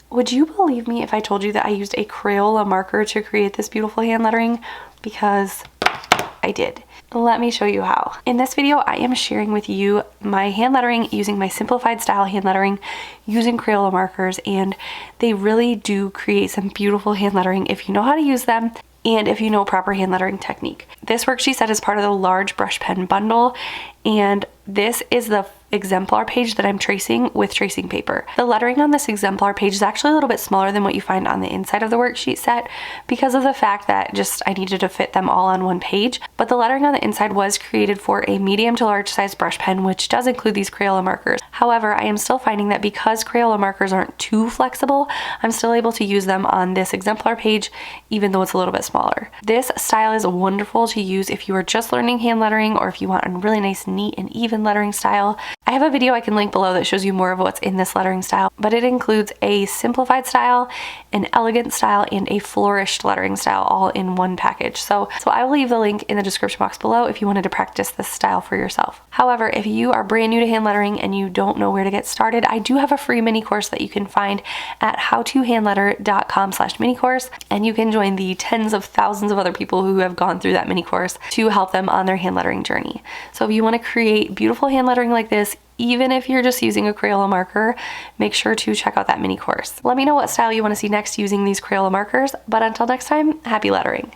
Would you believe me if I told you that I used a Crayola marker to create this beautiful hand lettering? Because I did. Let me show you how. In this video, I am sharing with you my hand lettering using my simplified style hand lettering using Crayola markers, and they really do create some beautiful hand lettering if you know how to use them and if you know proper hand lettering technique. This worksheet set is part of the large brush pen bundle, and this is the exemplar page that I'm tracing with tracing paper. The lettering on this exemplar page is actually a little bit smaller than what you find on the inside of the worksheet set because of the fact that I needed to fit them all on one page. But the lettering on the inside was created for a medium to large size brush pen, which does include these Crayola markers. However, I am still finding that because Crayola markers aren't too flexible, I'm still able to use them on this exemplar page, even though it's a little bit smaller. This style is wonderful to use if you are just learning hand lettering or if you want a really nice, neat, and even lettering style. I have a video I can link below that shows you more of what's in this lettering style, but it includes a simplified style, an elegant style, and a flourished lettering style all in one package. So I will leave the link in the description box below if you wanted to practice this style for yourself. However, if you are brand new to hand lettering and you don't know where to get started, I do have a free mini course that you can find at howtohandletter.com/mini course, and you can join the tens of thousands of other people who have gone through that mini course to help them on their hand lettering journey. So if you want to create beautiful hand lettering like this, even if you're just using a Crayola marker, make sure to check out that mini course. Let me know what style you want to see next using these Crayola markers, but until next time, happy lettering.